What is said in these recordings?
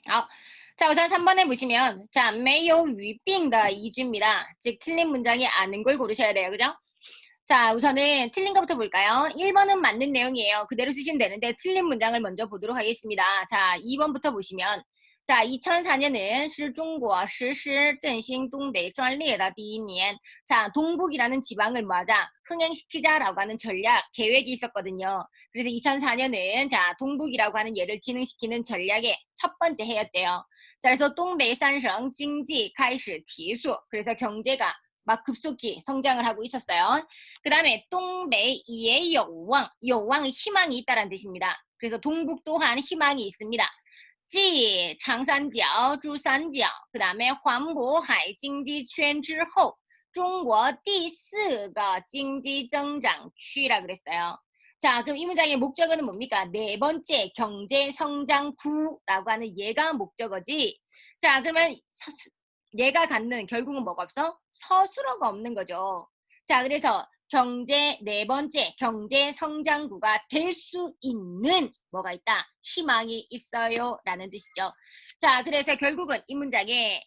好. 자, 우선 3번에 보시면, 자, 没有语病的一句입니다. 즉, 틀린 문장이 아는 걸 고르셔야 돼요. 그죠? 자, 우선은 틀린 것부터 볼까요? 1번은 맞는 내용이에요. 그대로 쓰시면 되는데, 틀린 문장을 먼저 보도록 하겠습니다. 자, 2번부터 보시면, 자, 2004년은 是中国实施振兴东北专列的第一年. 자, 동북이라는 지방을 뭐하자? 흥행시키자라고 하는 전략, 계획이 있었거든요. 그래서 2004년은 자, 동북이라고 하는 예를 진행시키는 전략의 첫 번째 해였대요. 자, 그래서 동北三省 经济 开始提速. 그래서 경제가 막 급속히 성장을 하고 있었어요. 그 다음에 동北也有望, 有望은 희망이 있다는 뜻입니다. 그래서 동북 또한 희망이 있습니다. 继长三角、珠三角, 그 다음에环渤海经济圈之后, 中国第四个经济增长区라 그랬어요. 자, 그럼 이 문장의 목적어는 뭡니까? 네 번째 경제 성장구라고 하는 얘가 목적어지. 자, 그러면 얘가 갖는 결국은 뭐가 없어? 서술어가 없는 거죠. 자, 그래서 네 번째 경제 성장구가 될 수 있는 뭐가 있다? 희망이 있어요 라는 뜻이죠. 자, 그래서 결국은 이 문장에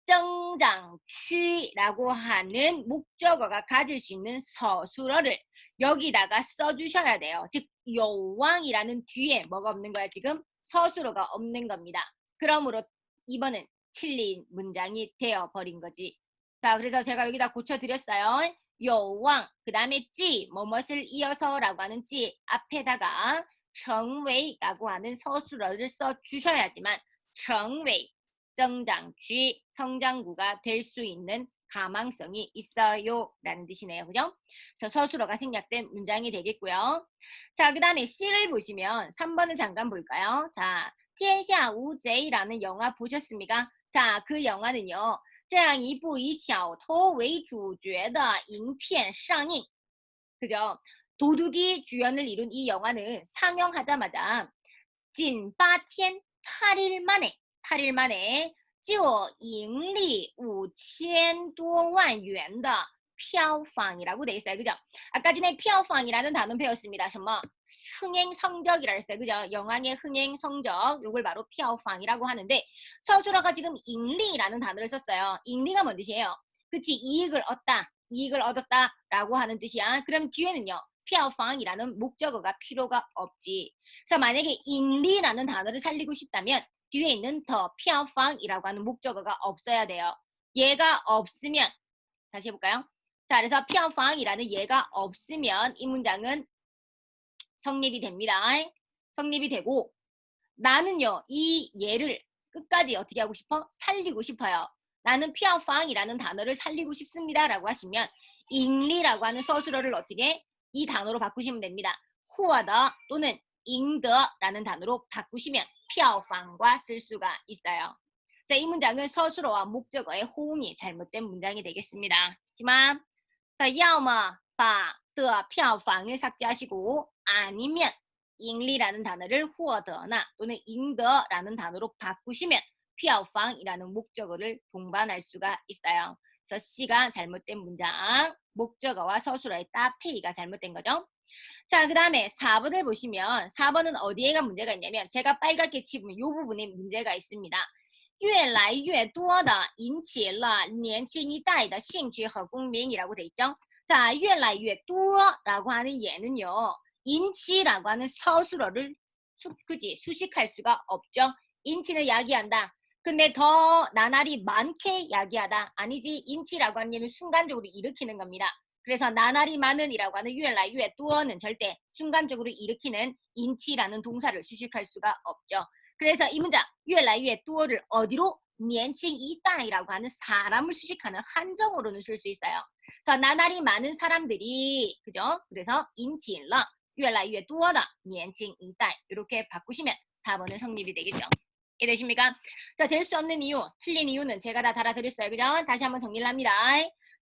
增长区라고 하는 목적어가 가질 수 있는 서술어를 여기다가 써주셔야 돼요. 즉 요왕이라는 뒤에 뭐가 없는 거야? 지금 서술어가 없는 겁니다. 그러므로 2번은 틀린 문장이 되어버린 거지. 자, 그래서 제가 여기다 고쳐드렸어요. 요왕, 그 다음에 찌, 뭐뭇을 이어서 라고 하는 찌 앞에다가 정웨이라고 하는 서술어를 써주셔야지만 정웨이,增长区, 성장구가 될 수 있는 가망성이 있어요 라는 뜻이네요. 그죠? 그래서 서술어가 생략된 문장이 되겠고요. 자, 그 다음에 C를 보시면 3번을 잠깐 볼까요? 자, 天下无贼라는 영화 보셨습니까? 자, 그 영화는요. 这样一部以小偷为主角的影片上映. 그죠? 도둑이 주연을 이룬 이 영화는 상영하자마자 仅8天, 8일 만에 就盈利5000多万元的票房이라고 돼 있어요. 그죠? 아까 전에 票房이라는 단어 배웠습니다. 什么? 흥행 성적이라 했어요. 그죠? 영화의 흥행 성적, 이걸 바로 票房이라고 하는데 서술어가 지금盈利라는 단어를 썼어요.盈利가 뭔 뜻이에요? 그치? 이익을 얻었다 라고 하는 뜻이야. 그럼 뒤에는요. 票房이라는 목적어가 필요가 없지. 그래서 만약에盈利라는 단어를 살리고 싶다면 뒤에 있는 더 票房이라고 하는 목적어가 없어야 돼요. 얘가 없으면 다시 해볼까요? 자, 그래서 票房이라는 얘가 없으면 이 문장은 성립이 됩니다. 성립이 되고 나는요. 이 얘를 끝까지 어떻게 하고 싶어? 살리고 싶어요. 나는 票房이라는 단어를 살리고 싶습니다. 라고 하시면 盈利라고 하는 서술어를 어떻게? 이 단어로 바꾸시면 됩니다. 获得 또는 赢得라는 단어로 바꾸시면 票房과 쓸 수가 있어요. 자, 이 문장은 서술어와 목적어의 호응이 잘못된 문장이 되겠습니다. 하지만 要么把的票房을 삭제하시고 아니면 盈利라는 단어를 获得나 또는 赢得라는 단어로 바꾸시면 票房이라는 목적어를 동반할 수가 있어요. 그래서 C가 잘못된 문장, 목적어와 서술어의 따페이가 잘못된 거죠. 자, 그 다음에 4번을 보시면 4번은 어디에가 문제가 있냐면 제가 빨갛게 칩은 이 부분에 문제가 있습니다. 越来越多的引起了年轻一代的兴趣和共鸣이라고 돼 있죠. 자, 越来越多라고 하는 얘는요. 인치라고 하는 서술어를 수식할 수가 없죠. 인치는 야기한다. 근데 더 나날이 많게 야기하다. 아니지. 인치라고 하는 얘는 순간적으로 일으키는 겁니다. 그래서 나날이 많은이라고 하는 越来越多는 절대 순간적으로 일으키는 인치라는 동사를 수식할 수가 없죠. 그래서 이 문장 越来越多를 어디로? 年轻一代라고 하는 사람을 수식하는 한정어로는 쓸 수 있어요. 그래서 나날이 많은 사람들이 그죠? 그래서 引起了越来越多的年轻一代 이렇게 바꾸시면 4번은 성립이 되겠죠. 이해되십니까? 자, 될 수 없는 이유, 틀린 이유는 제가 다 달아드렸어요. 그죠? 다시 한번 정리를 합니다.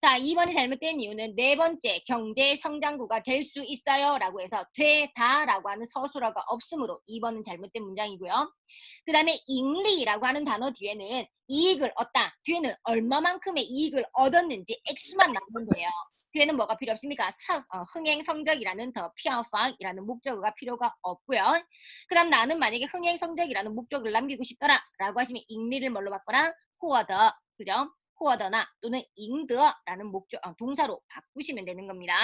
자, 2번이 잘못된 이유는 네 번째 경제 성장구가 될 수 있어요 라고 해서 되다 라고 하는 서술어가 없으므로 2번은 잘못된 문장이고요. 그 다음에盈利라고 하는 단어 뒤에는 이익을 얻다. 뒤에는 얼마만큼의 이익을 얻었는지 액수만 나오면 돼요. 뒤에는 뭐가 필요 없습니까? 흥행 성적이라는 더 피아팡이라는 목적어가 필요가 없고요. 그 다음 나는 만약에 흥행 성적이라는 목적을 남기고 싶더라 라고 하시면 잉리를 뭘로 바꿔라? 호어더, 그죠? 호어더나 또는 잉더라는 동사로 바꾸시면 되는 겁니다.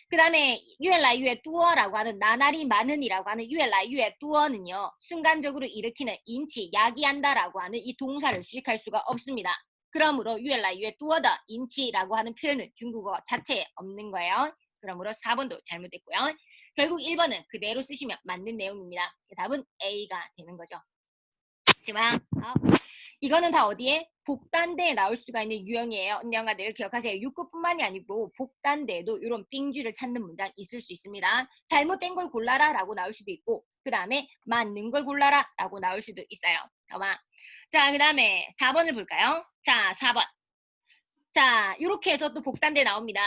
그 다음에 유엘라유의 뚜어라고 하는 나날이 많은이라고 하는 유엘라유의 뚜어는요. 순간적으로 일으키는 인치, 야기한다라고 하는 이 동사를 수식할 수가 없습니다. 그러므로 유엘라유의 뚜어다 인치라고 하는 표현은 중국어 자체에 없는 거예요. 그러므로 4번도 잘못됐고요. 결국 1번은 그대로 쓰시면 맞는 내용입니다. 답은 A가 되는 거죠. 지금 이거는 다 어디에? 복단대에 나올 수가 있는 유형이에요. 언니영아들 기억하세요. 6급뿐만이 아니고 복단대에도 이런 빙주를 찾는 문장 있을 수 있습니다. 잘못된 걸 골라라 라고 나올 수도 있고 그 다음에 맞는 걸 골라라 라고 나올 수도 있어요. 자, 그 다음에 4번을 볼까요? 자, 4번. 자, 이렇게 해서 또 복단대 나옵니다.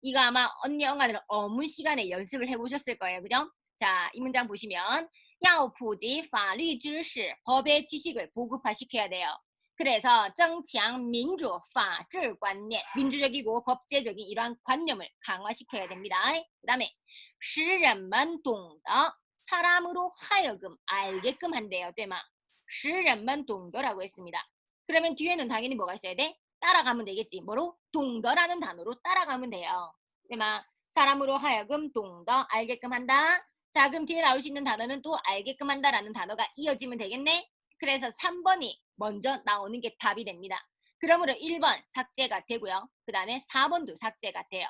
이거 아마 언니 영아들은 어문 시간에 연습을 해보셨을 거예요. 그죠? 자, 이 문장 보시면 要普及法律知识 법의 지식을 보급화시켜야 돼요. 그래서 增强民主法治观念 민주적이고 법제적인 이러한 관념을 강화시켜야 됩니다. 그 다음에 使人们懂得 사람으로 하여금 알게끔 한대요. 对吗? 使人们懂得라고 했습니다. 그러면 뒤에는 당연히 뭐가 있어야 돼? 따라가면 되겠지. 뭐로? 동더라는 단어로 따라가면 돼요. 네마 사람으로 하여금 동더 알게끔 한다. 자, 그럼 뒤에 나올 수 있는 단어는 또 알게끔 한다라는 단어가 이어지면 되겠네. 그래서 3번이 먼저 나오는 게 답이 됩니다. 그러므로 1번 삭제가 되고요. 그 다음에 4번도 삭제가 돼요.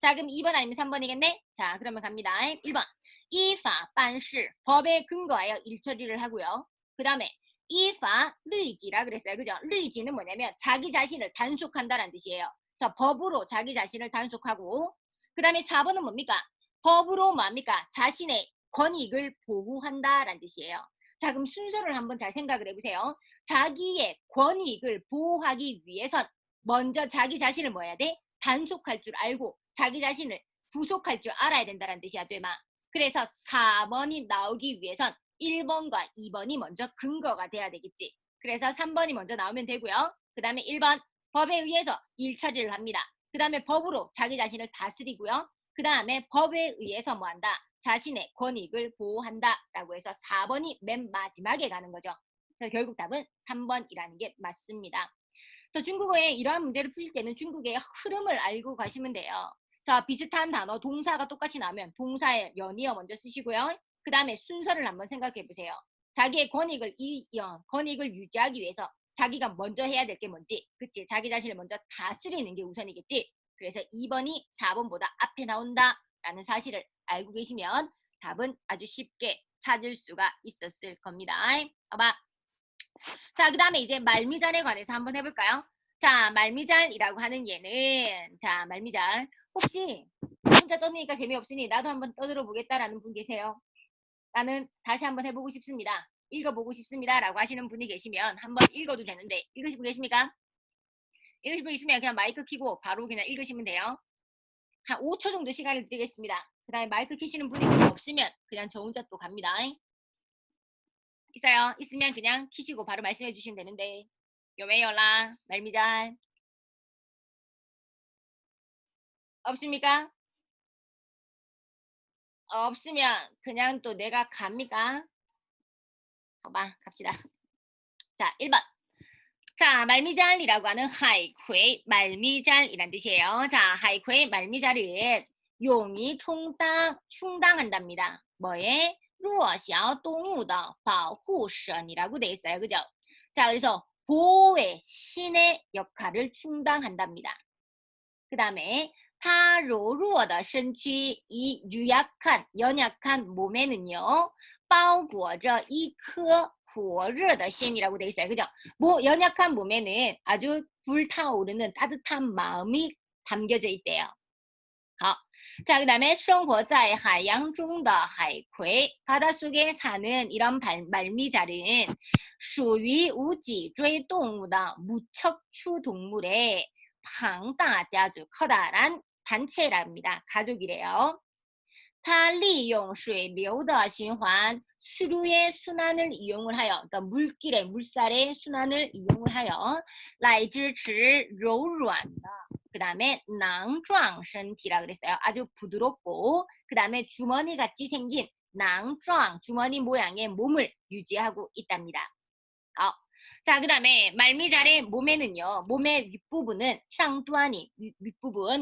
자, 그럼 2번 아니면 3번이겠네. 자, 그러면 갑니다. 1번 이파 반시 법에 근거하여 일처리를 하고요. 그 다음에 이파 류지라 그랬어요. 그죠? 류지는 뭐냐면 자기 자신을 단속한다라는 뜻이에요. 그래서 법으로 자기 자신을 단속하고 그 다음에 4번은 뭡니까? 법으로 뭡니까? 자신의 권익을 보호한다라는 뜻이에요. 자, 그럼 순서를 한번 잘 생각을 해보세요. 자기의 권익을 보호하기 위해선 먼저 자기 자신을 뭐 해야 돼? 단속할 줄 알고 자기 자신을 구속할 줄 알아야 된다는 뜻이야, 되마. 그래서 4번이 나오기 위해선 1번과 2번이 먼저 근거가 돼야 되겠지. 그래서 3번이 먼저 나오면 되고요. 그 다음에 1번 법에 의해서 일처리를 합니다. 그 다음에 법으로 자기 자신을 다스리고요. 그 다음에 법에 의해서 뭐한다? 자신의 권익을 보호한다 라고 해서 4번이 맨 마지막에 가는 거죠. 그래서 결국 답은 3번이라는 게 맞습니다. 그래서 중국어에 이러한 문제를 푸실 때는 중국의 흐름을 알고 가시면 돼요. 자, 비슷한 단어, 동사가 똑같이 나오면 동사의 연이어 먼저 쓰시고요. 그 다음에 순서를 한번 생각해 보세요. 자기의 권익을 유지하기 위해서 자기가 먼저 해야 될 게 뭔지, 그치? 자기 자신을 먼저 다스리는 게 우선이겠지? 그래서 2번이 4번보다 앞에 나온다라는 사실을 알고 계시면 답은 아주 쉽게 찾을 수가 있었을 겁니다. 봐봐. 자, 그 다음에 이제 말미잘에 관해서 한번 해볼까요? 자, 말미잘이라고 하는 얘는 자, 말미잘 혹시 혼자 떠드니까 재미없으니 나도 한번 떠들어 보겠다라는 분 계세요? 나는 다시 한번 해보고 싶습니다. 읽어보고 싶습니다. 라고 하시는 분이 계시면 한번 읽어도 되는데 읽으시고 계십니까? 읽으시고 있으면 그냥 마이크 켜고 바로 그냥 읽으시면 돼요. 한 5초 정도 시간을 드리겠습니다. 그 다음에 마이크 켜시는 분이 없으면 그냥 저 혼자 또 갑니다. 있어요? 있으면 그냥 키시고 바로 말씀해 주시면 되는데 요메요라 말미잘 없습니까? 없으면 그냥 또 내가 갑니까? 봐봐 갑시다. 자 1번 자 말미잘이라고 하는 하이쿠이 말미잘이란 뜻이에요. 자 하이쿠이 말미잘은 용이 충당한답니다. 뭐에? 弱小动物的保护神이라고 돼 있어요. 그죠? 자 그래서 보호의 신의 역할을 충당한답니다. 그 다음에 他柔弱的身躯이 유약한 연약한 몸에는요 包裹着一颗 火热的心이라고 돼 있어요. 그죠? 뭐 연약한 몸에는 아주 불타오르는 따뜻한 마음이 담겨져 있대요. 好, 자, 그 다음에 生活在海洋中的海葵 바닷속에 사는 이런 말미잘은 属于无脊椎动物的 무척추 동물의 庞大家族 커다란 단체랍니다. 가족이래요. 它利用水流的循环 수류의 순환을 이용을 하여 그러니까 물길의 물살의 순환을 이용을 하여 来支持柔软的그 다음에 낭壮 身体라 그랬어요. 아주 부드럽고 그 다음에 주머니 같이 생긴 낭壮 주머니 모양의 몸을 유지하고 있답니다. 자, 그 다음에 말미잘의 몸에는요. 몸의 윗부분은 쌍뚜아니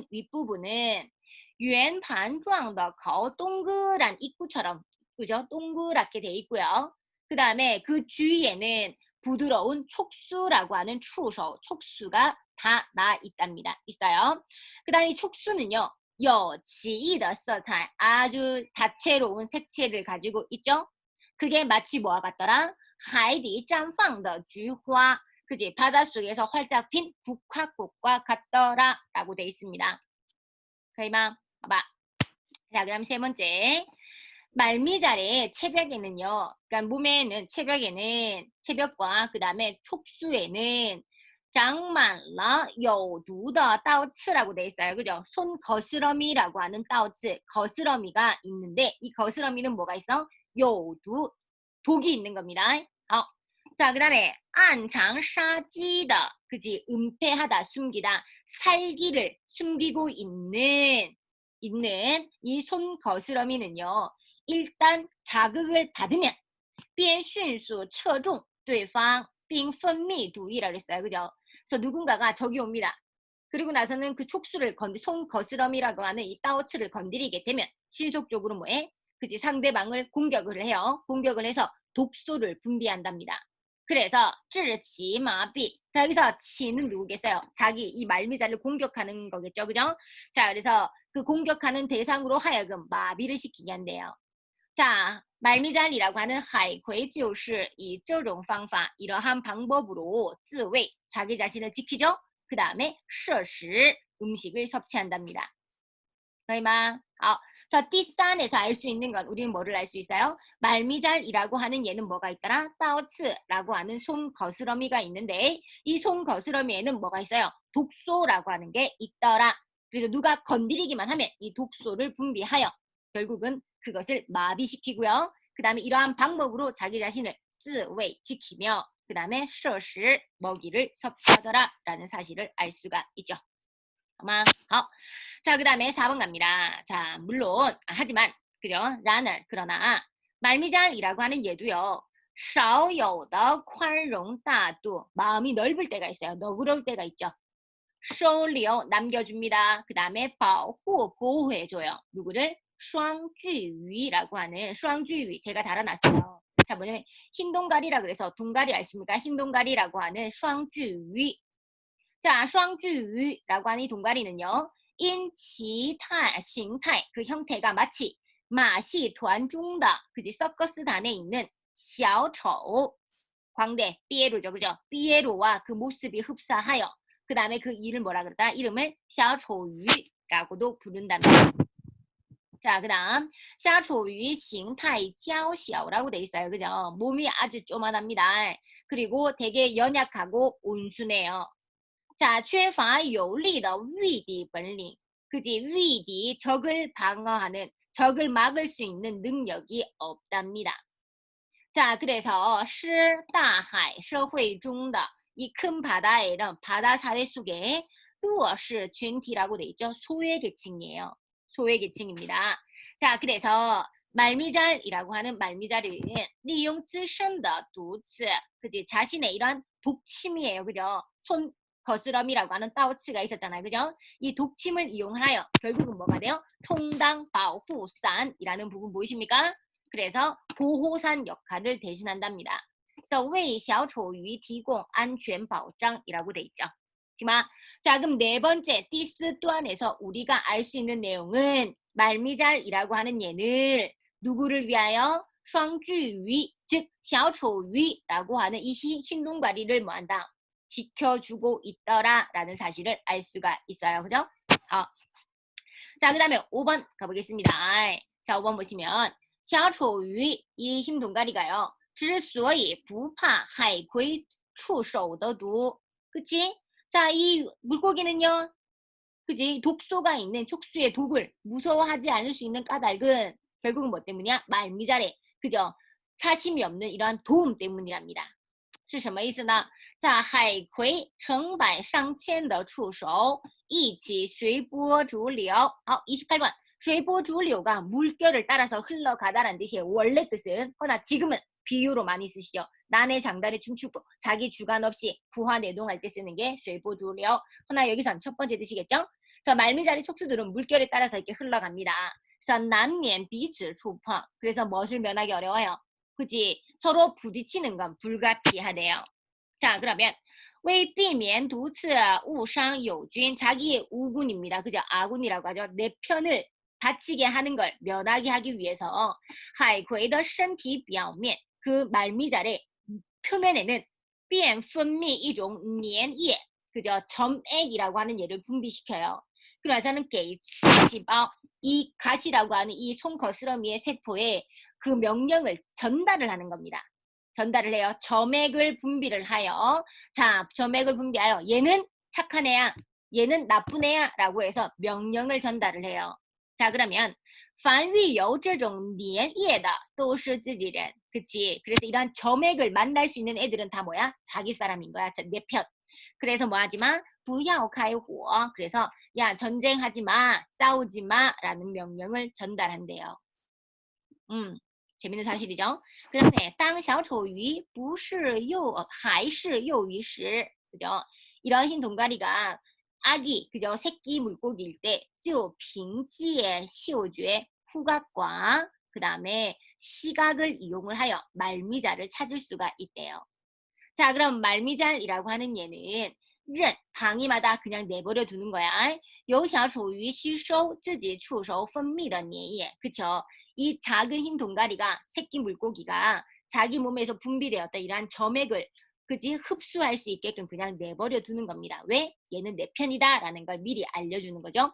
윗부분은 圆盘状的口 동그란 입구처럼 그죠? 동그랗게 돼 있고요. 그 다음에 그 주위에는 부드러운 촉수라고 하는 추소, 촉수가 다 나 있답니다. 있어요. 그 다음에 촉수는요. 有奇异的色彩 아주 다채로운 색채를 가지고 있죠. 그게 마치 뭐와 같더라? 海底绽放的菊花 그지? 바닷속에서 활짝 핀 국화꽃과 같더라 라고 돼 있습니다. 그이마 봐봐. 자, 그 다음 세 번째. 말미잘의 체벽에는요. 그러니까 몸에는 체벽과 그 다음에 촉수에는 장만라 여두더 따오츠라고 돼 있어요. 그죠? 손 거스러미라고 하는 따오츠, 거스러미가 있는데 이 거스러미는 뭐가 있어? 여두, 독이 있는 겁니다. 자, 그 다음에 안장사지다, 그지? 은폐하다, 숨기다, 살기를 숨기고 있는 이 손 거스러미는요. 일단 자극을 받으면 便迅速侧重对方并分泌毒液라고 했어요. 그죠? 그래서 누군가가 적이 옵니다. 그리고 나서는 그 촉수를 손 거스러미라고 하는 이 따오츠를 건드리게 되면 신속적으로 뭐해? 그지? 상대방을 공격을 해요. 공격을 해서 독소를 분비한답니다. 그래서 治其麻痹. 자, 여기서 치는 누구겠어요? 자기 이 말미잘을 공격하는 거겠죠. 그죠? 자, 그래서 그 공격하는 대상으로 하여금 마비를 시키게 한대요. 자, 말미잘이라고 하는 海葵就是以这种方法 이러한 방법으로 自卫 자기 자신을 지키죠. 그 다음에 摄食 음식을 섭취한답니다. 그이마. 자, 띠산에서 알 수 있는 건 우리는 뭐를 알 수 있어요? 말미잘이라고 하는 얘는 뭐가 있더라? 따오츠라고 하는 손 거스러미가 있는데 이 손 거스러미에는 뭐가 있어요? 독소라고 하는 게 있더라. 그래서 누가 건드리기만 하면 이 독소를 분비하여 결국은 그것을 마비시키고요. 그 다음에 이러한 방법으로 자기 자신을 自卫 지키며 그 다음에 摄食 먹이를 섭취하더라 라는 사실을 알 수가 있죠. 아마 자, 그 다음에 4번 갑니다. 자, 물론 하지만 그죠? 라늘 그러나 말미잘이라고 하는 얘도요. 少有的宽容大度 마음이 넓을 때가 있어요. 너그러울 때가 있죠. 收留 남겨줍니다. 그 다음에 保护 보호해줘요. 누구를? 双巨위라고 하는 双巨위 제가 달아놨어요. 자, 뭐냐면 흰 동가리라 그래서 동가리 아십니까? 흰 동가리라고 하는 双巨위. 자, 双巨위라고 하는 이 동가리는요. 因其态 形态 그 형태가 마치 마시团中的 그지? 서커스단에 있는 小丑 광대 삐에로죠. 그죠? 삐에로와 그 모습이 흡사하여 그 다음에 그 일을 뭐라 그러다? 이름을 小丑鱼라고도 부른답니다. 자, 그 다음 小丑鱼 形态 娇小라고 돼 있어요. 그죠? 몸이 아주 쪼만합니다. 그리고 되게 연약하고 온순해요. 자, 缺乏有力的御敌本领 그지? 위디 적을 방어하는 적을 막을 수 있는 능력이 없답니다. 자, 그래서 是大海社会中的 이 큰 바다에는 바다 사회 속에 弱势 群体라고 돼 있죠. 소외 계층이에요. 소외 계층입니다. 자, 그래서 말미잘이라고 하는 말미잘은 利用自身的毒刺 그지? 자신의 이런 독침이에요. 그죠? 손 거스러미라고 하는 따오츠가 있었잖아요. 그죠? 이 독침을 이용하여 결국은 뭐가 돼요? 총당 보호산이라는 부분 보이십니까? 그래서 보호산 역할을 대신한답니다. 그래서 为小丑鱼提供安全保障이라고 돼 있죠. 자, 그럼 네 번째 디스 또한에서 우리가 알 수 있는 내용은 말미잘이라고 하는 얘는 누구를 위하여? 双巨鱼, 즉 小丑鱼라고 하는 이 흰 동가리를 뭐한다? 지켜주고 있더라 라는 사실을 알 수가 있어요. 그죠? 자, 그 다음에 5번 가보겠습니다. 자, 5번 보시면 小丑鱼 이 흰 동가리가요. 之所以不怕海葵触手的毒 그치? 자, 이 물고기는요. 그지? 독소가 있는 촉수의 독을 무서워하지 않을 수 있는 까닭은 결국은 뭐 때문이야? 말미잘에 그죠? 사심이 없는 이러한 도움 때문이랍니다. 是什么意思呢? 자, 海葵成百上千的触手一起随波逐流. 好, 28번. 随波逐流가 물결을 따라서 흘러가다라는 뜻이에요. 원래 뜻은, 허나 지금은 비유로 많이 쓰시죠. 남의 장단에 춤추고 자기 주관 없이 부화내동할 때 쓰는 게 随波逐流. 허나 여기선 첫 번째 뜻이겠죠? 그래서 말미잘이 촉수들은 물결에 따라서 이렇게 흘러갑니다. 그래서 난면彼此触碰. 그래서 무엇을 면하기 어려워요? 그치? 서로 부딪히는 건 불가피하대요. 자, 그러면 为避免毒刺误伤友军, 자기의 우군입니다. 그죠? 아군이라고 하죠. 내 편을 다치게 하는 걸 면하게 하기 위해서 海葵的身体表面, 그 말미잘의 표면에는 便分泌一种粘液, 그죠? 점액이라고 하는 얘를 분비시켜요. 그래서는 给刺细胞, 이 가시라고 하는 이 송거스러미의 세포에 그 명령을 전달을 하는 겁니다. 전달을 해요. 점액을 분비를 하여, 자, 점액을 분비하여 얘는 착한 애야, 얘는 나쁜 애야 라고 해서 명령을 전달을 해요. 자, 그러면 凡遇有这种粘液的都是自己人. 그치? 그래서 이런 점액을 만날 수 있는 애들은 다 뭐야? 자기 사람인 거야. 내 편. 그래서 뭐 하지마? 不要开火. 그래서 야, 전쟁하지 마, 싸우지 마 라는 명령을 전달한대요. 재밌는 사실이죠. 그 다음에 当小丑鱼不是幼还是幼鱼时, 그죠? 이런 흰 동가리가 아기, 그죠? 새끼 물고기일 때, 就凭借嗅觉 후각과 그 다음에 시각을 이용을 하여 말미잘을 찾을 수가 있대요. 자, 그럼 말미잘이라고 하는 얘는 任 방위마다 그냥 내버려 두는 거야. 有小丑鱼吸收自己触手分泌的粘液. 그쵸? 이 작은 흰 동가리가, 새끼 물고기가 자기 몸에서 분비되었다 이러한 점액을 그지 흡수할 수 있게끔 그냥 내버려 두는 겁니다. 왜? 얘는 내 편이다 라는 걸 미리 알려주는 거죠.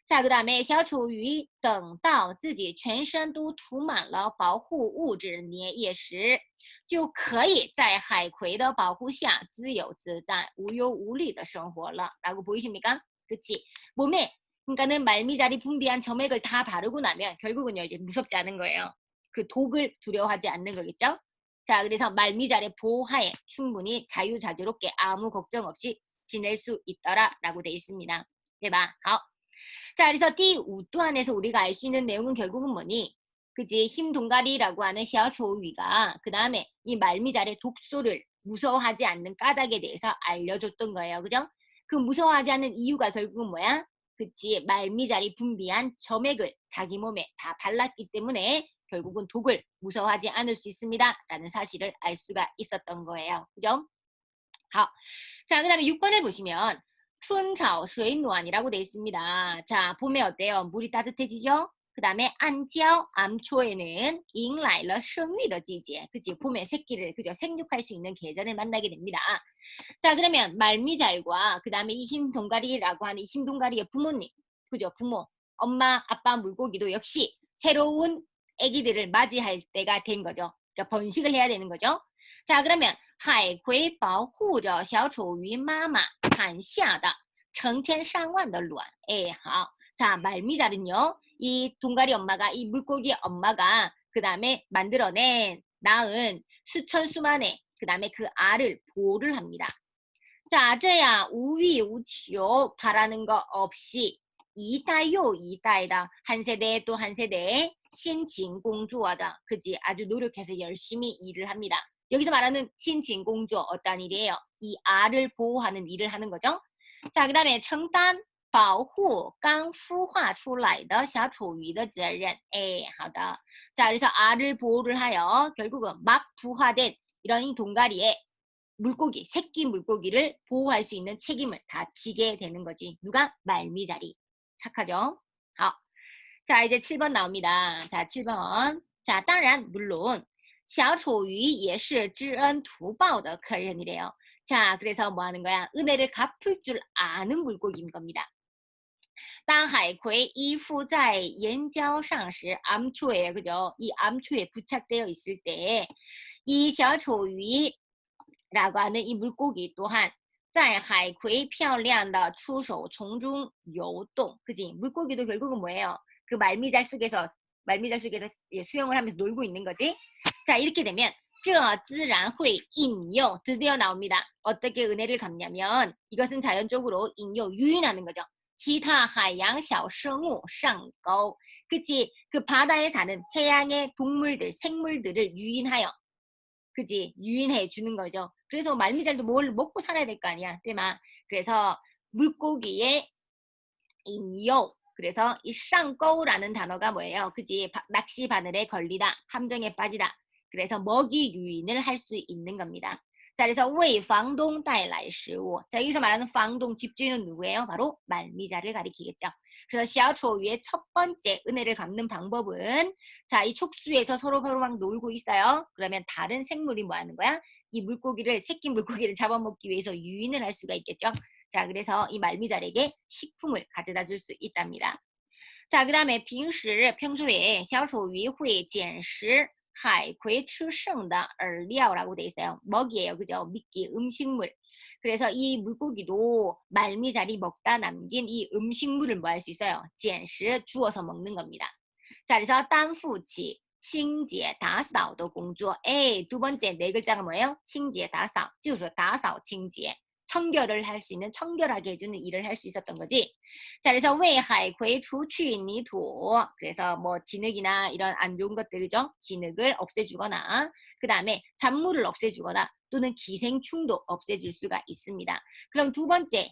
자, 그 다음에 小丑鱼等到自己全身都涂满了保护物质粘液时，就可以在海葵的保护下自由自在、无忧无虑的生活了. 라고 보이십니까? 그치? 몸에, 그러니까는 말미잘이 분비한 점액을 다 바르고 나면 결국은요, 이제 무섭지 않은 거예요. 그 독을 두려워하지 않는 거겠죠? 자, 그래서 말미잘의 보호하에 충분히 자유자재롭게 아무 걱정 없이 지낼 수 있더라 라고 돼 있습니다. 对吧? 好. 자, 그래서第5段에서 우리가 알 수 있는 내용은 결국은 뭐니? 그지? 힘 동가리라고 하는 小丑鱼가 그 다음에 이 말미잘의 독소를 무서워하지 않는 까닭에 대해서 알려줬던 거예요. 그죠? 그 무서워하지 않는 이유가 결국은 뭐야? 그치? 말미잘이 분비한 점액을 자기 몸에 다 발랐기 때문에 결국은 독을 무서워하지 않을 수 있습니다. 라는 사실을 알 수가 있었던 거예요. 그죠? 好. 자, 그 다음에 6번을 보시면 春潮水暖이라고 되어 있습니다. 자, 봄에 어때요? 물이 따뜻해지죠? 그 다음에 안지ao, 암초에는 迎来了生育的季节. 그치? 봄에 새끼를, 그죠? 생육할 수 있는 계절을 만나게 됩니다. 자, 그러면 말미잘과 그 다음에 이 흰 동가리라고 하는 이 흰 동가리의 부모님, 그죠? 부모, 엄마, 아빠 물고기도 역시 새로운 아기들을 맞이할 때가 된 거죠. 그러니까 번식을 해야 되는 거죠. 자, 그러면 海葵保护着小丑鱼妈妈产下的成千上万的卵. 예, 好. 자, 말미잘은요, 이 동가리 엄마가, 이 물고기 엄마가 그 다음에 만들어낸, 낳은 수천 수만의 그 다음에 그 알을 보호를 합니다. 자, 这样无欲无求, 바라는 거 없이 一代又一代的 한 세대 또 한 세대의 신진공주하다. 그지? 아주 노력해서 열심히 일을 합니다. 여기서 말하는 신진공주 어떤 일이에요? 이 알을 보호하는 일을 하는 거죠. 자, 그 다음에 承担保护刚孵化出来的小丑鱼的责任. 에, 好的. 자, 그래서 알을 보호를 하여 결국은 막 부화된 이런 동가리에 물고기, 새끼 물고기를 보호할 수 있는 책임을 다 지게 되는 거지. 누가? 말미잘이. 착하죠? 好. 자, 이제 7번 나옵니다. 자, 7번. 자, 当然, 물론 小丑鱼也是知恩图报的客人이래요. 자, 그래서 뭐 하는 거야? 은혜를 갚을 줄 아는 물고기인 겁니다. 当海葵依附在岩礁上时, 암초에, 그죠? 이 암초에 부착되어 있을 때, 이 小丑鱼 라고 하는 이 물고기 또한 在海葵漂亮的出手丛中游动. 그지? 물고기도 결국은 뭐예요? 그 말미잘 속에서 수영을 하면서 놀고 있는 거지. 자, 이렇게 되면 这自然会引诱 드디어 나옵니다. 어떻게 은혜를 갚냐면 이것은 자연적으로 인요 유인하는 거죠. 기타 하양 小生物上钩. 그치? 그 바다에 사는 해양의 동물들, 생물들을 유인하여 그지? 유인해 주는 거죠. 그래서 말미잘도 뭘 먹고 살아야 될 거 아니야. 对吗? 그래서 물고기의 인요. 그래서 이 쌍꺼우라는 단어가 뭐예요? 그지? 낚시 바늘에 걸리다. 함정에 빠지다. 그래서 먹이 유인을 할 수 있는 겁니다. 자, 그래서 为房东带来食物. 자, 여기서 말하는房东 집주인은 누구예요? 바로 말미잘을 가리키겠죠. 그래서 小丑鱼의 첫 번째 은혜를 갚는 방법은 자, 이 촉수에서 서로 막 놀고 있어요. 그러면 다른 생물이 뭐 하는 거야? 이 물고기를 새끼 물고기를 잡아먹기 위해서 유인을 할 수가 있겠죠. 자, 그래서 이 말미잘에게 식품을 가져다 줄 수 있답니다. 자, 그 다음에 平时 평소에 小丑鱼会捡食海葵吃剩的饵料라고 돼 있어요. 먹이에요. 그죠? 미끼, 음식물. 그래서 이 물고기도 말미잘이 먹다 남긴 이 음식물을 뭐 할 수 있어요? 捡食 주워서 먹는 겁니다. 자, 그래서 担负起 清洁打扫的工作. 두 번째 네 글자가 뭐예요? 清洁打扫, 就是说打扫清洁. 청결을 할 수 있는 청결하게 해주는 일을 할 수 있었던 거지. 자, 그래서 为海葵除去泥土. 그래서 뭐 진흙이나 이런 안 좋은 것들이죠. 진흙을 없애주거나 그 다음에 잔물을 없애주거나 또는 기생충도 없애줄 수가 있습니다. 그럼 두 번째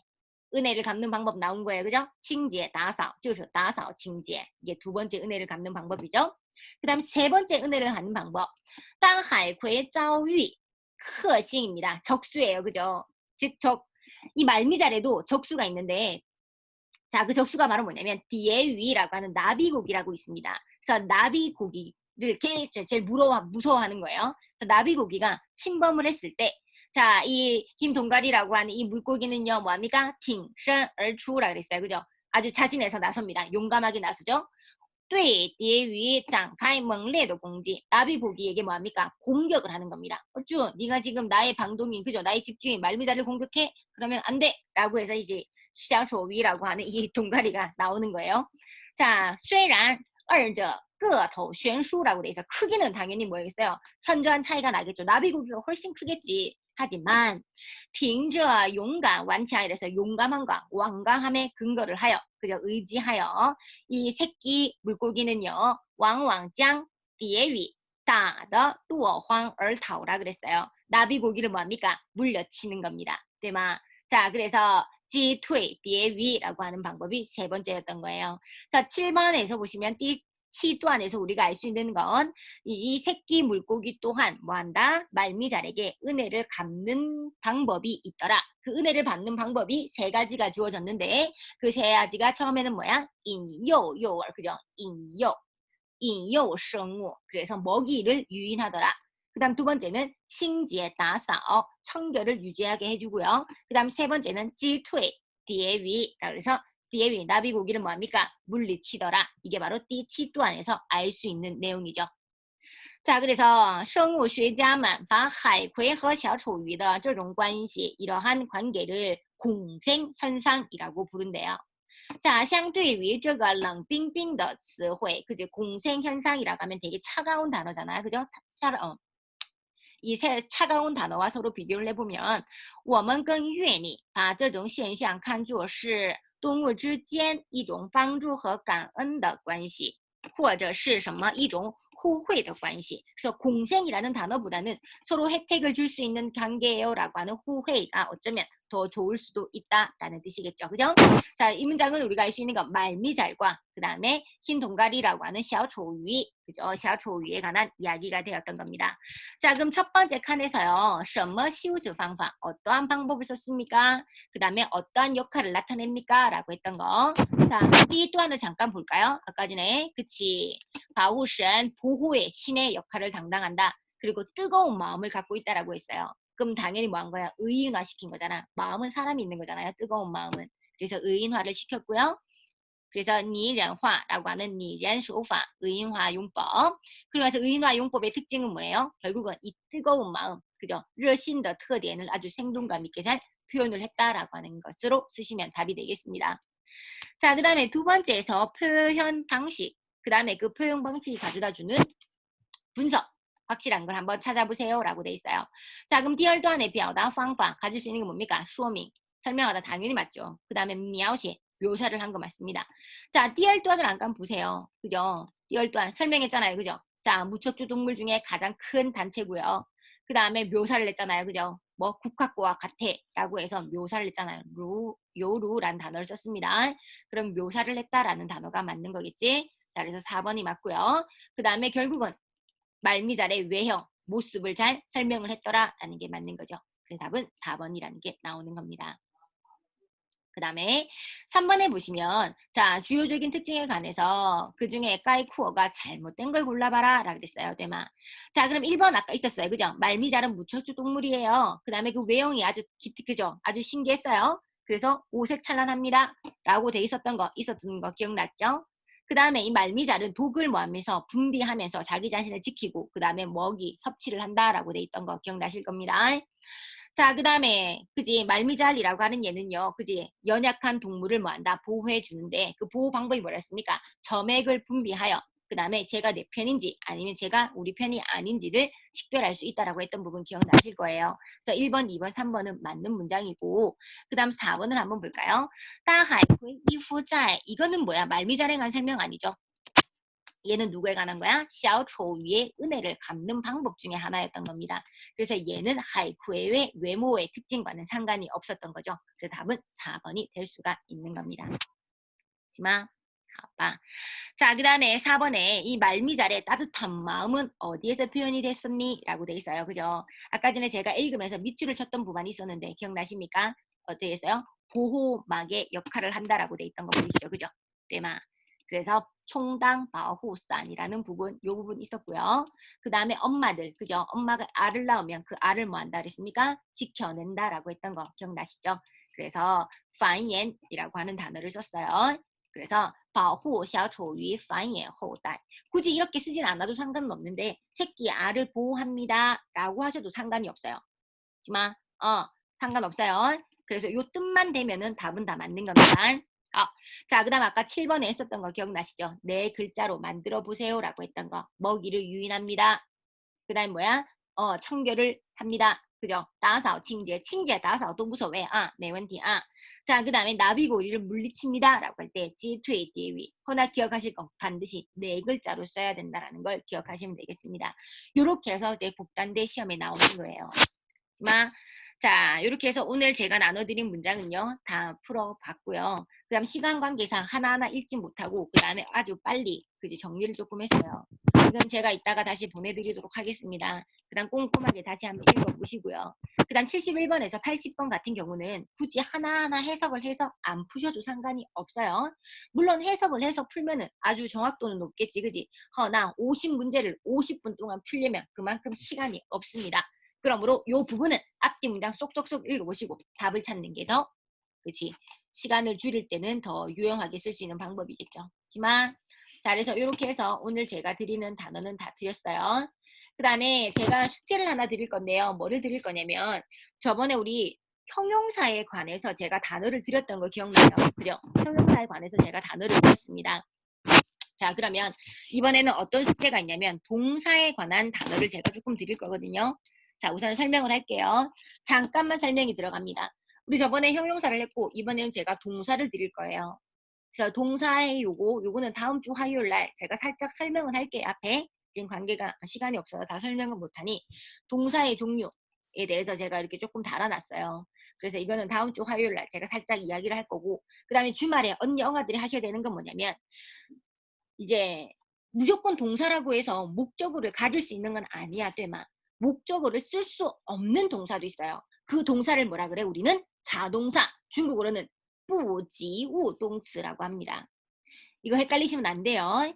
은혜를 갚는 방법 나온 거예요. 그죠? 清洁打扫就是打扫清洁. 이게 두 번째 은혜를 갚는 방법이죠. 그 다음 세 번째 은혜를 갚는 방법. 当海葵遭遇 克星입니다. 적수예요. 그죠? 즉, 이 말미잘에도 적수가 있는데 자, 그 적수가 바로 뭐냐면 디에위라고 하는 나비고기라고 있습니다. 그래서 나비고기를 제일 무서워하는 거예요. 그래서 나비고기가 침범을 했을 때 자, 이 김동갈이라고 하는 이 물고기는요, 뭐합니까? 挺身而出라 그랬어요. 그죠? 아주 자진해서 나섭니다. 용감하게 나서죠. 对蝶鱼展开猛烈的攻击. 나비고기에게 뭐합니까? 공격을 하는 겁니다. 어쭈, 네가 지금 나의 방동인, 그죠? 나의 집주인 말미잘을 공격해? 그러면 안 돼! 라고 해서 이제 小丑鱼라고 하는 이 동가리가 나오는 거예요. 자, 虽然二者个头悬殊라고 돼 있어. 크기는 당연히 뭐겠어요? 현저한 차이가 나겠죠. 나비고기가 훨씬 크겠지. 하지만 凭着勇敢顽强 이래서 용감함과 완강함에 근거를 하여 그죠? 의지하여 이 새끼 물고기는요. 往往将 蝶鱼 打得落荒而逃라 그랬어요. 나비고기를 뭐합니까? 물려치는 겁니다. 对吗? 자, 그래서 击退蝶鱼 라고 하는 방법이 세 번째였던 거예요. 자, 7번에서 보시면 7段에서 우리가 알 수 있는 건 이 새끼 물고기 또한 뭐한다? 말미잘에게 은혜를 갚는 방법이 있더라. 그 은혜를 받는 방법이 세 가지가 주어졌는데 그 세 가지가 처음에는 뭐야? 인요, 요월, 그죠? 인요 생우. 그래서 먹이를 유인하더라. 그 다음 두 번째는 칭지에 다싸 청결을 유지하게 해주고요. 그 다음 세 번째는 찌퇴 디에위. 그래서 디에위 나비고기를 뭐합니까? 물리치더라. 이게 바로 띠치뚜안에서 알 수 있는 내용이죠. 자, 그래서 生物学家们把海葵和小丑鱼的这种关系 이러한 관계를 공생현상이라고 부른대요. 자, 相对于这个冷冰冰的词汇, 그죠? 공생현상이라고 하면 되게 차가운 단어잖아요. 그죠? 이 차가운 단어와 서로 비교를 해보면 我们更愿意把这种现象看作是动物之间一种帮助和感恩的关系或者是什么一种互惠的关系. 그래서 공생이라는 단어보다는 서로 혜택을 줄 수 있는 관계예요 라고 하는 후회가 어쩌면 더 좋을 수도 있다라는 뜻이겠죠. 그죠? 자, 이 문장은 우리가 알 수 있는 건 말미잘과 그 다음에 흰 동가리라고 하는 小丑鱼, 그죠? 小丑鱼에 관한 이야기가 되었던 겁니다. 자, 그럼 첫 번째 칸에서요. 什么修辞方法? 어떠한 방법을 썼습니까? 그 다음에 어떠한 역할을 나타냅니까? 라고 했던 거. 자, 띠 또한을 잠깐 볼까요? 아까 전에 그치. 바우신 보호의 신의 역할을 담당한다. 그리고 뜨거운 마음을 갖고 있다라고 했어요. 그럼 당연히 뭐 한 거야? 의인화 시킨 거잖아. 마음은 사람이 있는 거잖아요. 뜨거운 마음은. 그래서 의인화를 시켰고요. 그래서 니련화라고 하는 니련소파, 의인화 용법. 그래서 의인화 용법의 특징은 뭐예요? 결국은 이 뜨거운 마음, 그죠? 热心的 特点을 아주 생동감 있게 잘 표현을 했다라고 하는 것으로 쓰시면 답이 되겠습니다. 자, 그 다음에 두 번째에서 표현 방식, 그 다음에 그 표현 방식이 가져다주는 분석 확실한 걸 한번 찾아보세요. 라고 돼 있어요. 자, 그럼 第二段의 表达方法 가질 수 있는 게 뭡니까? 说明. 설명하다 당연히 맞죠. 그 다음에 描写 묘사를 한 거 맞습니다. 자, 第二段을 잠깐 보세요. 그죠? 第二段 설명했잖아요. 그죠? 자, 무척주 동물 중에 가장 큰 단체고요. 그 다음에 묘사를 했잖아요. 그죠? 뭐 국화과와 같아 라고 해서 묘사를 했잖아요. 요루라는 단어를 썼습니다. 그럼 묘사를 했다라는 단어가 맞는 거겠지? 자, 그래서 4번이 맞고요. 그 다음에 결국은 말미잘의 외형, 모습을 잘 설명을 했더라라는 게 맞는 거죠. 그래서 답은 4번이라는 게 나오는 겁니다. 그 다음에 3번에 보시면 자 주요적인 특징에 관해서 그중에 까이쿠어가 잘못된 걸 골라봐라 라고 됐어요. 되마. 자 그럼 1번 아까 있었어요. 그죠? 말미잘은 무척주 동물이에요. 그 다음에 그 외형이 아주 기특하죠. 아주 신기했어요. 그래서 오색 찬란합니다. 라고 돼 있었던 거 기억났죠? 그 다음에 이 말미잘은 독을 뭐하면서 분비하면서 자기 자신을 지키고 그 다음에 먹이 섭취를 한다라고 돼 있던 거 기억나실 겁니다. 자, 그 다음에, 그지, 말미잘이라고 하는 얘는요, 그지, 연약한 동물을 뭐한다, 보호해 주는데, 그 보호 방법이 뭐랬습니까? 점액을 분비하여, 그 다음에 제가 내 편인지, 아니면 제가 우리 편이 아닌지를 식별할 수 있다라고 했던 부분 기억나실 거예요. 그래서 1번, 2번, 3번은 맞는 문장이고, 그 다음 4번을 한번 볼까요? 따하이, 이후자에, 이거는 뭐야? 말미잘에 관한 설명 아니죠? 얘는 누구에 관한 거야? 샤오초위의 은혜를 갚는 방법 중에 하나였던 겁니다. 그래서 얘는 하이쿠의 외모의 특징과는 상관이 없었던 거죠. 그래서 답은 4번이 될 수가 있는 겁니다. 시마, 아빠. 자, 그 다음에 4번에 이 말미잘의 따뜻한 마음은 어디에서 표현이 됐었니? 라고 돼 있어요. 그죠? 아까 전에 제가 읽으면서 밑줄을 쳤던 부분이 있었는데 기억나십니까? 어떻게 했어요? 보호막의 역할을 한다라고 돼 있던 거 보이시죠? 그죠? 네마. 그래서 총당 바호산이라는 부분, 요 부분 있었고요. 그 다음에 엄마들, 그죠? 엄마가 알을 낳으면 그 알을 뭐 한다 그랬습니까? 지켜낸다라고 했던 거 기억나시죠? 그래서 반옌이라고 하는 단어를 썼어요. 그래서 保护小丑鱼繁衍后代. 굳이 이렇게 쓰진 않아도 상관은 없는데 새끼 알을 보호합니다. 라고 하셔도 상관이 없어요. 하지만 상관없어요. 그래서 요 뜻만 되면은 답은 다 맞는 겁니다. 자, 그 다음 아까 7번에 했었던 거 기억나시죠? 네 글자로 만들어 보세요 라고 했던 거. 먹이를 유인합니다. 그 다음 뭐야? 청결을 합니다. 그죠?打扫 칭제, 칭제, 打扫도 무서워. 매원티. 자, 그 다음에 나비고리를 물리칩니다. 라고 할 때, 지퇴, 대위. 허나 기억하실 거 반드시 네 글자로 써야 된다라는 걸 기억하시면 되겠습니다. 요렇게 해서 이제 복단대 시험에 나오는 거예요. 자, 이렇게 해서 오늘 제가 나눠드린 문장은요, 다 풀어봤고요. 그 다음 시간 관계상 하나하나 읽지 못하고, 그 다음에 아주 빨리, 그지, 정리를 조금 했어요. 그럼 제가 이따가 다시 보내드리도록 하겠습니다. 그 다음 꼼꼼하게 다시 한번 읽어보시고요. 그 다음 71번에서 80번 같은 경우는 굳이 하나하나 해석을 해서 안 푸셔도 상관이 없어요. 물론 해석을 해서 풀면은 아주 정확도는 높겠지, 그지? 허나 50문제를 50분 동안 풀려면 그만큼 시간이 없습니다. 그러므로 이 부분은 앞뒤 문장 쏙쏙쏙 읽어보시고 답을 찾는 게 더 그치 시간을 줄일 때는 더 유용하게 쓸 수 있는 방법이겠죠. 하지만 자 그래서 이렇게 해서 오늘 제가 드리는 단어는 다 드렸어요. 그 다음에 제가 숙제를 하나 드릴 건데요. 뭐를 드릴 거냐면 저번에 우리 형용사에 관해서 제가 단어를 드렸던 거 기억나요? 그죠? 형용사에 관해서 제가 단어를 드렸습니다. 자 그러면 이번에는 어떤 숙제가 있냐면 동사에 관한 단어를 제가 조금 드릴 거거든요. 자 우선 설명을 할게요. 잠깐만 설명이 들어갑니다. 우리 저번에 형용사를 했고 이번에는 제가 동사를 드릴 거예요. 그래서 동사의 요거는 다음 주 화요일 날 제가 살짝 설명을 할게요. 앞에 지금 관계가 시간이 없어서 다 설명을 못하니 동사의 종류에 대해서 제가 이렇게 조금 달아놨어요. 그래서 이거는 다음 주 화요일 날 제가 살짝 이야기를 할 거고 그 다음에 주말에 언니 영아들이 하셔야 되는 건 뭐냐면 이제 무조건 동사라고 해서 목적어를 가질 수 있는 건 아니야, 되마. 목적어를 쓸 수 없는 동사도 있어요. 그 동사를 뭐라 그래? 우리는 자동사. 중국어로는 不及物动词라고 합니다. 이거 헷갈리시면 안 돼요.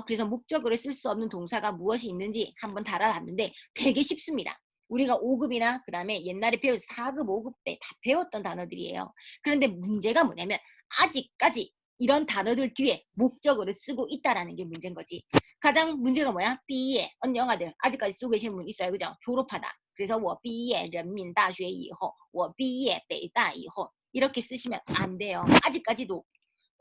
그래서 목적어를 쓸 수 없는 동사가 무엇이 있는지 한번 달아봤는데 되게 쉽습니다. 우리가 5급이나 그 다음에 옛날에 배운 4급, 5급 때 다 배웠던 단어들이에요. 그런데 문제가 뭐냐면 아직까지 이런 단어들 뒤에 목적어를 쓰고 있다라는 게 문제인 거지. 가장 문제가 뭐야? 삐에 언니 영아들 아직까지 쓰고 계시는 분 있어요. 그죠? 졸업하다. 그래서 我毕业人民大学以后我毕业北大以后 이렇게 쓰시면 안 돼요. 아직까지도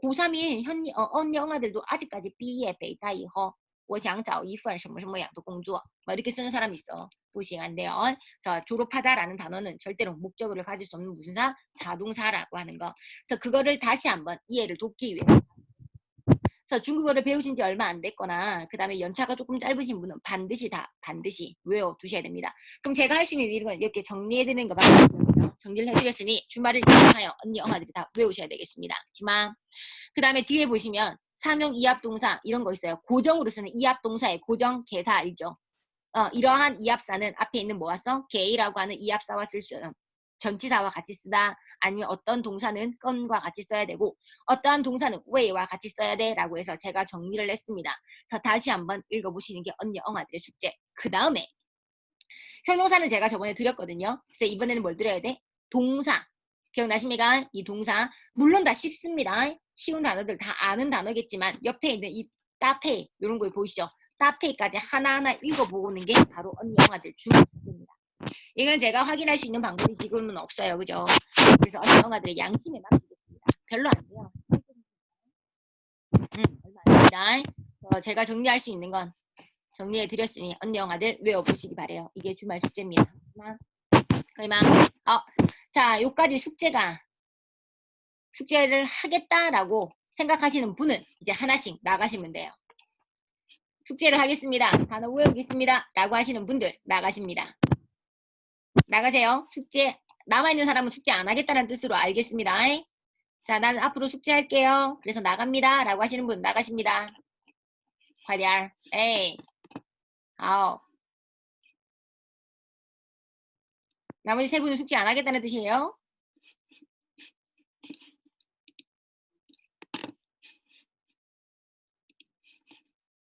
고3인 언니 영아들도 아직까지 삐에 베이다 이허 我想找一份什么什么样的工作. 뭐 이렇게 쓰는 사람이 있어. 부싱 안 돼요. 그래서 졸업하다라는 단어는 절대로 목적어를 가질 수 없는 무슨 사? 자동사라고 하는 거. 그래서 그거를 다시 한번 이해를 돕기 위해. 그래서 중국어를 배우신 지 얼마 안 됐거나 그 다음에 연차가 조금 짧으신 분은 반드시 외워두셔야 됩니다. 그럼 제가 할 수 있는 일은 이렇게 정리해드리는 것밖에 없어요. 정리를 해드렸으니 주말을 이용하여 언니 엄마들이 다 외우셔야 되겠습니다. 하지만 그 다음에 뒤에 보시면 상용 이합동사 이런 거 있어요. 고정으로 쓰는 이합동사의 고정 개사 알죠? 이러한 이합사는 앞에 있는 뭐와 써? 게이라고 하는 이합사와 쓸 수 있는 전치사와 같이 쓰다 아니면 어떤 동사는 건과 같이 써야 되고 어떠한 동사는 way와 같이 써야 돼 라고 해서 제가 정리를 했습니다. 자, 다시 한번 읽어보시는 게 언니 엉아들의 숙제. 그 다음에 형용사는 제가 저번에 드렸거든요. 그래서 이번에는 뭘 드려야 돼? 동사. 기억나십니까? 이 동사 물론 다 쉽습니다. 쉬운 단어들 다 아는 단어겠지만 옆에 있는 이 따페이 이런 거 보이시죠? 따페이까지 하나하나 읽어보는 게 바로 언니 영아들 중요합니다. 이거는 제가 확인할 수 있는 방법이 지금은 없어요. 그죠? 그래서 언니 영아들의 양심에 맡기겠습니다. 별로 안 돼요. 얼마 안 됩니다. 제가 정리할 수 있는 건 정리해드렸으니 언니 영아들 외워보시기 바래요. 이게 주말 숙제입니다. 그만. 자, 요까지 숙제를 하겠다라고 생각하시는 분은 이제 하나씩 나가시면 돼요. 숙제를 하겠습니다. 단어 외우겠습니다. 라고 하시는 분들 나가십니다. 나가세요. 숙제 남아있는 사람은 숙제 안 하겠다는 뜻으로 알겠습니다. 자, 나는 앞으로 숙제할게요. 그래서 나갑니다. 라고 하시는 분 나가십니다. 快点 에이. 나머지 세 분은 숙제 안 하겠다는 뜻이에요.